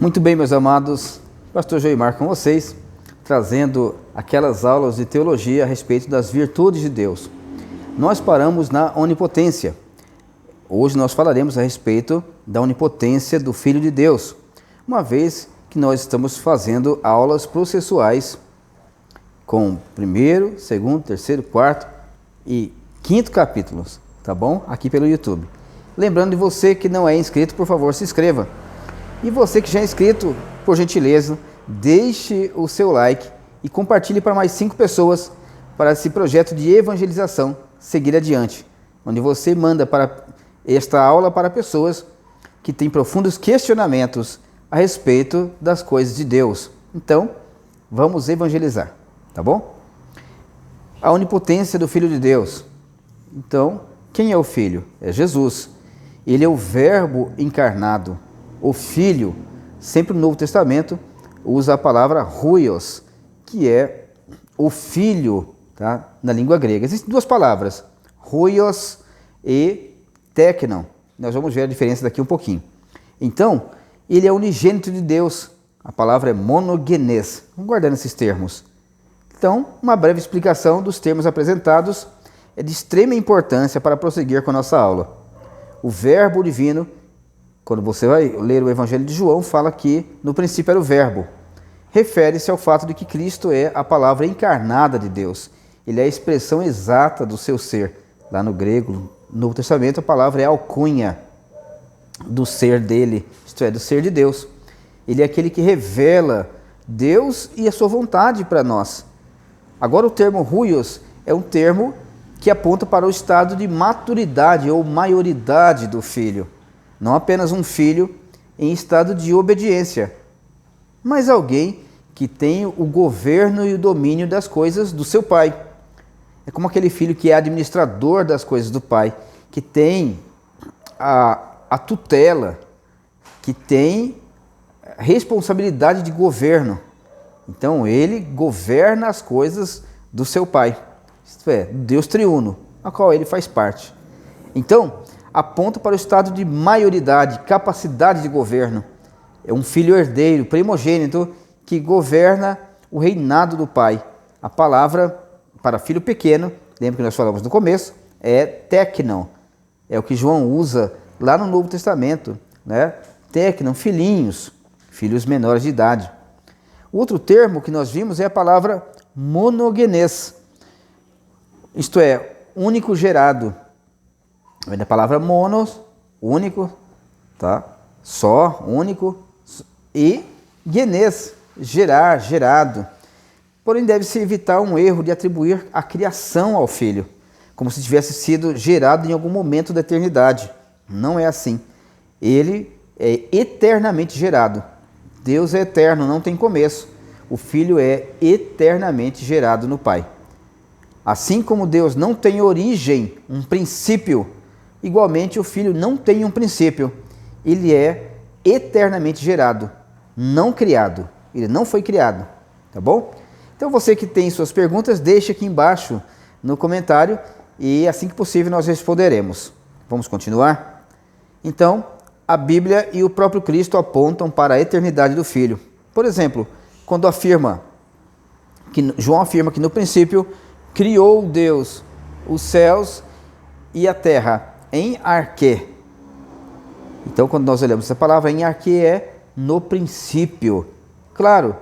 Muito bem, meus amados, Pastor Joimar com vocês, trazendo aquelas aulas de teologia a respeito das virtudes de Deus. Nós paramos na onipotência. Hoje nós falaremos a respeito da onipotência do Filho de Deus, uma vez que nós estamos fazendo aulas processuais com primeiro, segundo, terceiro, quarto e quinto capítulos, tá bom? Aqui pelo YouTube. Lembrando de você que não é inscrito, por favor, se inscreva. E você que já é inscrito, por gentileza, deixe o seu like e compartilhe para mais 5 pessoas para esse projeto de evangelização seguir adiante, onde você manda para esta aula para pessoas que têm profundos questionamentos a respeito das coisas de Deus. Então, vamos evangelizar, tá bom? A onipotência do Filho de Deus. Então, quem é o Filho? É Jesus. Ele é o Verbo encarnado. O Filho, sempre no Novo Testamento, usa a palavra huios, que é o Filho, tá? Na língua grega. Existem duas palavras, huios e teknon. Nós vamos ver a diferença daqui um pouquinho. Então, ele é unigênito de Deus. A palavra é monogenes. Vamos guardar esses termos. Então, uma breve explicação dos termos apresentados é de extrema importância para prosseguir com a nossa aula. O Verbo divino, quando você vai ler o Evangelho de João, fala que no princípio era o Verbo. Refere-se ao fato de que Cristo é a palavra encarnada de Deus. Ele é a expressão exata do seu ser. Lá no grego, no Novo Testamento, a palavra é alcunha do ser dele, isto é, do ser de Deus. Ele é aquele que revela Deus e a sua vontade para nós. Agora, o termo huios é um termo que aponta para o estado de maturidade ou maioridade do filho. Não apenas um filho em estado de obediência, mas alguém que tem o governo e o domínio das coisas do seu pai. É como aquele filho que é administrador das coisas do pai, que tem a tutela, que tem responsabilidade de governo. Então ele governa as coisas do seu pai, isto é, Deus triuno, a qual ele faz parte. Então, aponta para o estado de maioridade, capacidade de governo. É um filho herdeiro, primogênito, que governa o reinado do pai. A palavra para filho pequeno, lembra que nós falamos no começo, é teknon. É o que João usa lá no Novo Testamento, né? Teknon, filhinhos, filhos menores de idade. O outro termo que nós vimos é a palavra monogenes, isto é, único gerado. Vem da palavra monos, único, tá? Só, único, e genes, gerar, gerado. Porém, deve-se evitar um erro de atribuir a criação ao filho, como se tivesse sido gerado em algum momento da eternidade. Não é assim. Ele é eternamente gerado. Deus é eterno, não tem começo. O filho é eternamente gerado no Pai. Assim como Deus não tem origem, um princípio, igualmente o Filho não tem um princípio. Ele é eternamente gerado, não criado. Ele não foi criado, tá bom? Então você que tem suas perguntas, deixe aqui embaixo no comentário e assim que possível nós responderemos. Vamos continuar? Então, a Bíblia e o próprio Cristo apontam para a eternidade do Filho. Por exemplo, quando João afirma que no princípio criou Deus os céus e a terra em arquê. Então, quando nós olhamos essa palavra, em arquê é no princípio. Claro,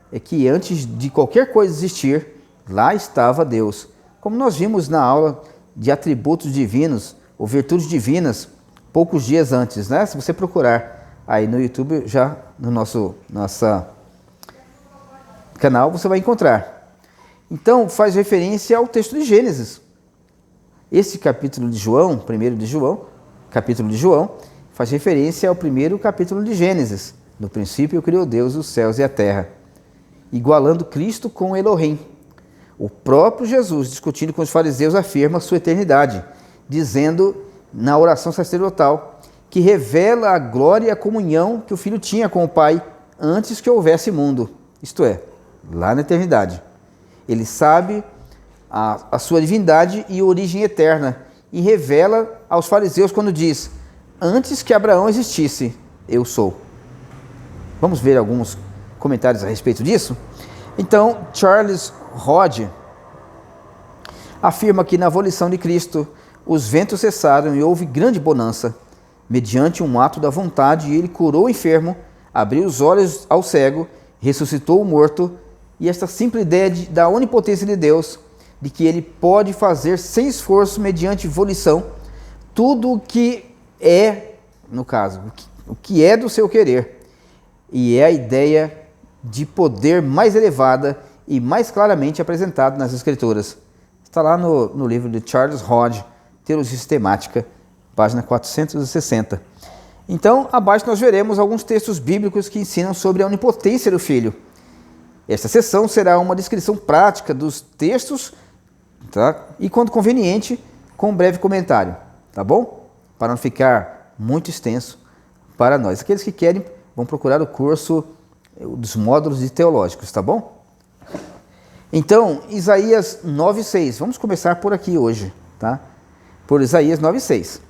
é que antes de qualquer coisa existir, lá estava Deus. Como nós vimos na aula de atributos divinos ou virtudes divinas, poucos dias antes, né? Se você procurar aí no YouTube, já no nosso canal, você vai encontrar. Então, faz referência ao texto de Gênesis. Esse capítulo de João, capítulo de João, faz referência ao primeiro capítulo de Gênesis. No princípio criou Deus os céus e a terra, igualando Cristo com Elohim. O próprio Jesus, discutindo com os fariseus, afirma sua eternidade, dizendo na oração sacerdotal que revela a glória e a comunhão que o Filho tinha com o Pai antes que houvesse mundo, isto é, lá na eternidade. Ele sabe a sua divindade e origem eterna e revela aos fariseus quando diz: antes que Abraão existisse, eu sou. Vamos ver alguns comentários a respeito disso? Então, Charles Hodge afirma que na volição de Cristo, os ventos cessaram e houve grande bonança. Mediante um ato da vontade, ele curou o enfermo, abriu os olhos ao cego, ressuscitou o morto, e esta simples ideia da onipotência de Deus, de que ele pode fazer sem esforço, mediante volição, tudo o que é, no caso, o que é do seu querer. E é a ideia de poder mais elevada e mais claramente apresentada nas Escrituras. Está lá no livro de Charles Hodge, Teologia Sistemática, página 460. Então, abaixo nós veremos alguns textos bíblicos que ensinam sobre a onipotência do Filho. Esta sessão será uma descrição prática dos textos, tá? E, quando conveniente, com um breve comentário, tá bom? Para não ficar muito extenso para nós. Aqueles que querem vão procurar o curso dos módulos de teológicos, tá bom? Então, Isaías 9:6. Vamos começar por aqui hoje, tá? Por Isaías 9:6.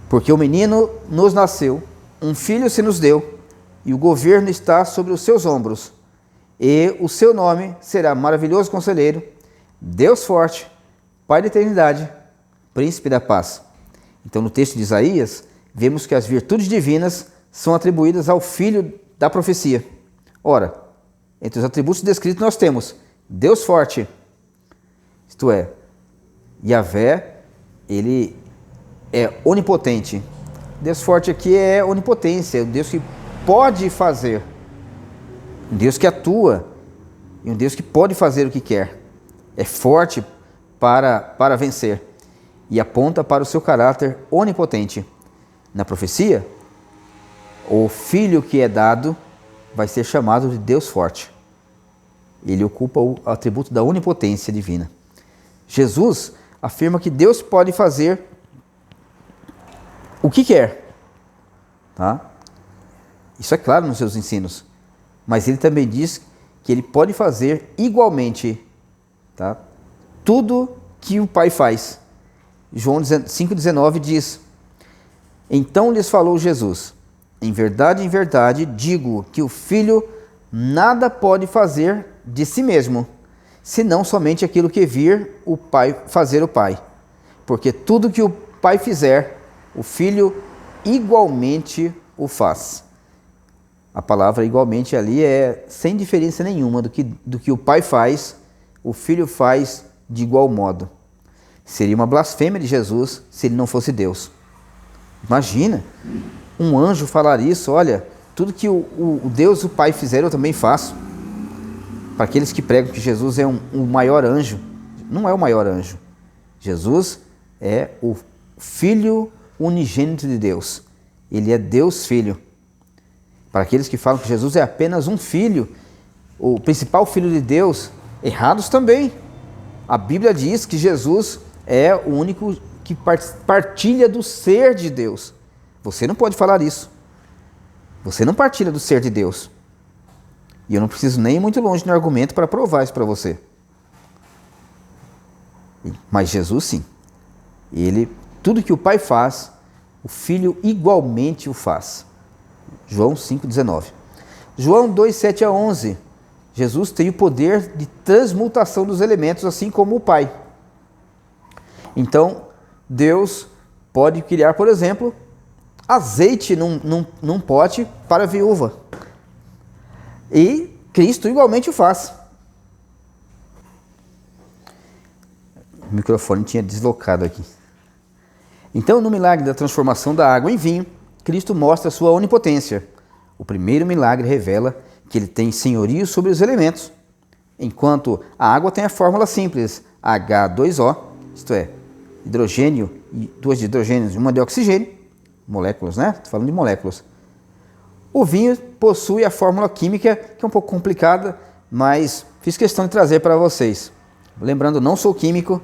Porque o menino nos nasceu, um filho se nos deu, e o governo está sobre os seus ombros. E o seu nome será Maravilhoso Conselheiro, Deus Forte, Pai da Eternidade, Príncipe da Paz. Então, no texto de Isaías, vemos que as virtudes divinas são atribuídas ao filho da profecia. Ora, entre os atributos descritos nós temos Deus Forte, isto é, Yahvé, ele é onipotente. Deus Forte aqui é onipotência, é o Deus que pode fazer, um Deus que atua e um Deus que pode fazer o que quer. É forte para vencer e aponta para o seu caráter onipotente. Na profecia, o filho que é dado vai ser chamado de Deus Forte. Ele ocupa o atributo da onipotência divina. Jesus afirma que Deus pode fazer o que quer, tá? Isso é claro nos seus ensinos. Mas ele também diz que ele pode fazer igualmente, tá? Tudo que o Pai faz. João 5,19 diz: Então lhes falou Jesus: em verdade, digo que o Filho nada pode fazer de si mesmo, senão somente aquilo que vir o Pai fazer o Pai. Porque tudo que o Pai fizer, o Filho igualmente o faz. A palavra igualmente ali é sem diferença nenhuma do que o Pai faz, o Filho faz de igual modo. Seria uma blasfêmia de Jesus se ele não fosse Deus. Imagina um anjo falar isso: olha, tudo que o Deus, o Pai fizer, eu também faço. Para aqueles que pregam que Jesus é um maior anjo, não é o maior anjo. Jesus é o Filho unigênito de Deus. Ele é Deus Filho. Para aqueles que falam que Jesus é apenas um filho, o principal filho de Deus, errados também. A Bíblia diz que Jesus é o único que partilha do ser de Deus. Você não pode falar isso. Você não partilha do ser de Deus. E eu não preciso nem ir muito longe no argumento para provar isso para você. Mas Jesus sim. Ele, tudo que o Pai faz, o Filho igualmente o faz. João 5,19. João 2,7-11. Jesus tem o poder de transmutação dos elementos, assim como o Pai. Então, Deus pode criar, por exemplo, azeite num pote para a viúva. E Cristo igualmente o faz. O microfone tinha deslocado aqui. Então, no milagre da transformação da água em vinho, Cristo mostra a sua onipotência. O primeiro milagre revela que ele tem senhorio sobre os elementos, enquanto a água tem a fórmula simples, H2O, isto é, hidrogênio e duas de hidrogênio e uma de oxigênio, moléculas, né? Estou falando de moléculas. O vinho possui a fórmula química, que é um pouco complicada, mas fiz questão de trazer para vocês. Lembrando, não sou químico,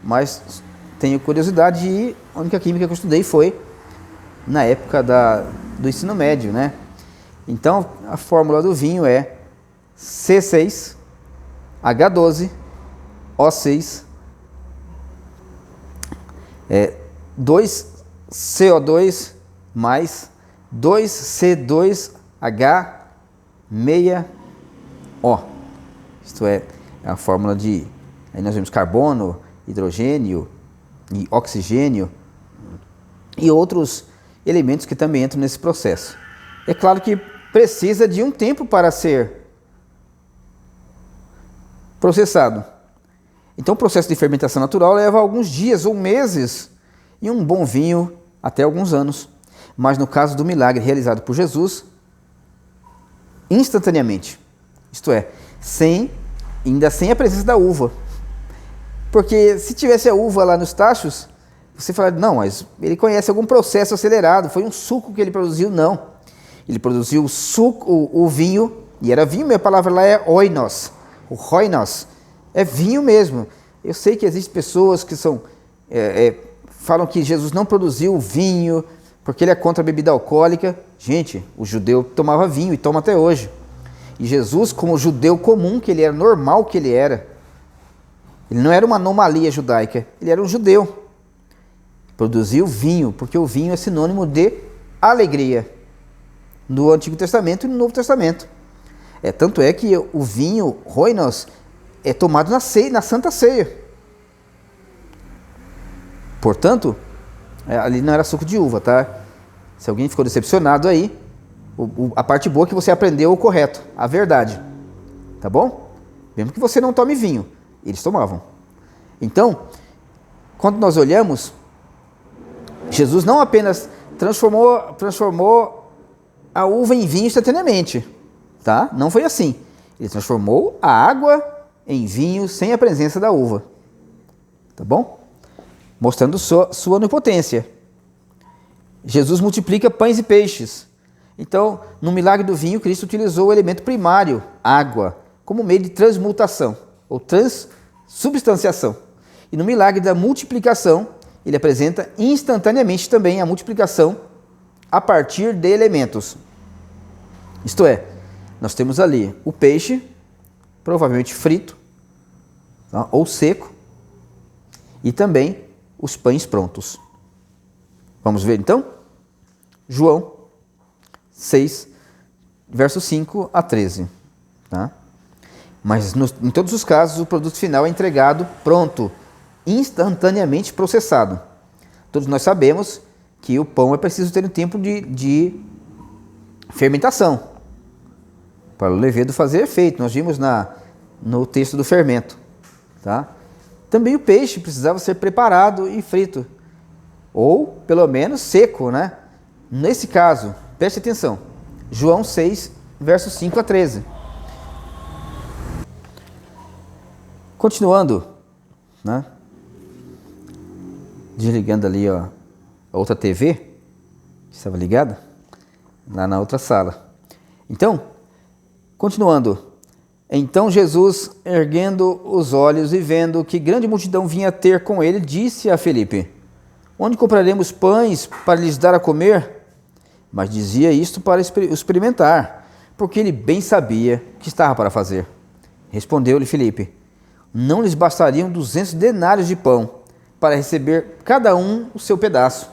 mas tenho curiosidade e a única química que eu estudei foi na época do ensino médio, né? Então, a fórmula do vinho é C6, H12, O6, 2CO2 mais 2C2H 6O. Isto é a fórmula de... Aí nós vemos carbono, hidrogênio e oxigênio e outros elementos que também entram nesse processo. É claro que precisa de um tempo para ser processado. Então o processo de fermentação natural leva alguns dias ou meses e um bom vinho até alguns anos. Mas no caso do milagre realizado por Jesus, instantaneamente, isto é, ainda sem a presença da uva. Porque se tivesse a uva lá nos tachos, você fala, não, mas ele conhece algum processo acelerado, foi um suco que ele produziu. Não, ele produziu o suco, o vinho, e era vinho, a palavra lá é oinos, o oinos, é vinho mesmo. Eu sei que existem pessoas que falam que Jesus não produziu vinho, porque ele é contra a bebida alcoólica. Gente, o judeu tomava vinho e toma até hoje. E Jesus, como judeu comum que ele era, normal que ele não era uma anomalia judaica, ele era um judeu. Produziu vinho, porque o vinho é sinônimo de alegria no Antigo Testamento e no Novo Testamento. Tanto é que o vinho, oinos, é tomado na Santa Ceia. Portanto, ali não era suco de uva, tá? Se alguém ficou decepcionado aí, a parte boa é que você aprendeu o correto, a verdade, tá bom? Mesmo que você não tome vinho, eles tomavam. Então, quando nós olhamos, Jesus não apenas transformou a uva em vinho instantaneamente, tá? Não foi assim. Ele transformou a água em vinho sem a presença da uva, tá bom? Mostrando sua onipotência. Jesus multiplica pães e peixes. Então, no milagre do vinho, Cristo utilizou o elemento primário, água, como meio de transmutação ou transubstanciação. E no milagre da multiplicação, ele apresenta instantaneamente também a multiplicação a partir de elementos. Isto é, nós temos ali o peixe, provavelmente frito, tá? Ou seco, e também os pães prontos. Vamos ver então? João 6, versos 5 a 13. Tá? Mas em todos os casos, o produto final é entregado pronto, instantaneamente processado. Todos nós sabemos que o pão é preciso ter um tempo de fermentação para o levedo fazer efeito. Nós vimos no texto do fermento. Tá? Também o peixe precisava ser preparado e frito, ou pelo menos seco, né? Nesse caso, preste atenção, João 6, versos 5 a 13. Continuando, né? Desligando ali a outra TV, que estava ligada, lá na outra sala. Então, continuando. Então Jesus, erguendo os olhos e vendo que grande multidão vinha ter com ele, disse a Felipe: onde compraremos pães para lhes dar a comer? Mas dizia isto para experimentar, porque ele bem sabia o que estava para fazer. Respondeu-lhe Felipe: não lhes bastariam 200 denários de pão, para receber cada um o seu pedaço.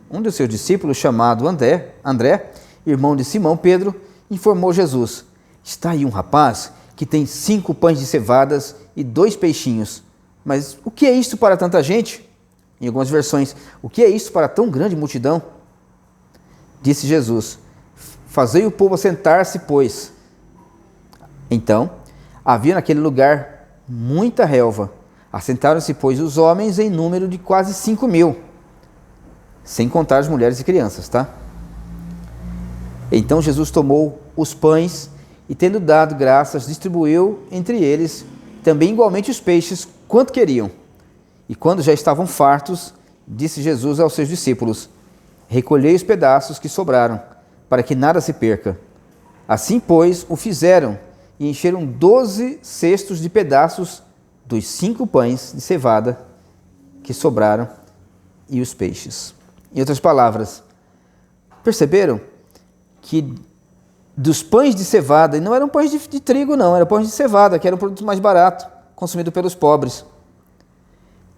Um dos seus discípulos, chamado André, irmão de Simão Pedro, informou Jesus: está aí um rapaz que tem 5 pães de cevadas e 2 peixinhos. Mas o que é isto para tanta gente? Em algumas versões, o que é isto para tão grande multidão? Disse Jesus: fazei o povo assentar-se, pois. Então, havia naquele lugar muita relva. Assentaram-se, pois, os homens em número de quase 5.000, sem contar as mulheres e crianças, tá? Então Jesus tomou os pães e, tendo dado graças, distribuiu entre eles também igualmente os peixes, quanto queriam. E quando já estavam fartos, disse Jesus aos seus discípulos: recolhei os pedaços que sobraram, para que nada se perca. Assim, pois, o fizeram, e encheram 12 cestos de pedaços dos 5 pães de cevada que sobraram e os peixes. Em outras palavras, perceberam que dos pães de cevada, e não eram pães de trigo não, eram pães de cevada, que era um produto mais barato, consumido pelos pobres.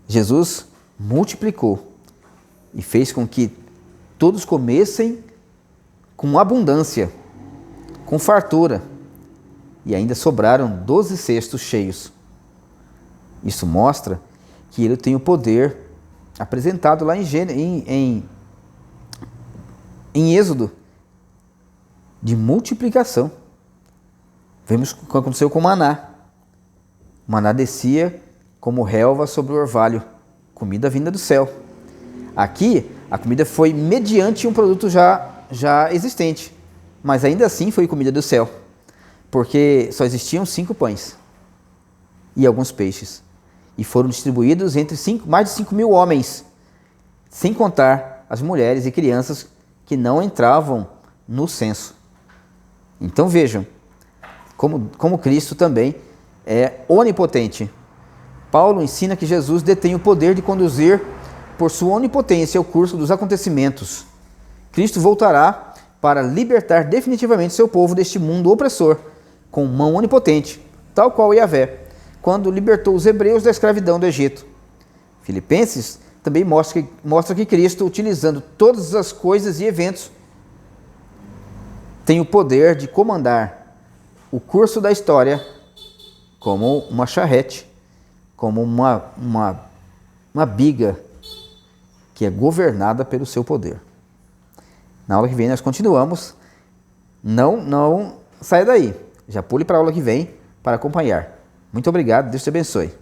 Jesus multiplicou e fez com que todos comessem com abundância. com fartura, e ainda sobraram 12 cestos cheios. Isso mostra que ele tem o poder apresentado lá em Êxodo, de multiplicação. Vemos o que aconteceu com o maná. O maná descia como relva sobre o orvalho, comida vinda do céu. Aqui, a comida foi mediante um produto já existente, mas ainda assim foi comida do céu, porque só existiam 5 pães e alguns peixes, e foram distribuídos entre mais de 5.000 homens, sem contar as mulheres e crianças que não entravam no censo. Então vejam, como Cristo também é onipotente. Paulo ensina que Jesus detém o poder de conduzir por sua onipotência o curso dos acontecimentos. Cristo voltará para libertar definitivamente seu povo deste mundo opressor, com mão onipotente, tal qual Yahvé, quando libertou os hebreus da escravidão do Egito. Filipenses também mostra que Cristo, utilizando todas as coisas e eventos, tem o poder de comandar o curso da história como uma charrete, como uma biga que é governada pelo seu poder. Na aula que vem nós continuamos. Não saia daí. Já pule para a aula que vem para acompanhar. Muito obrigado, Deus te abençoe.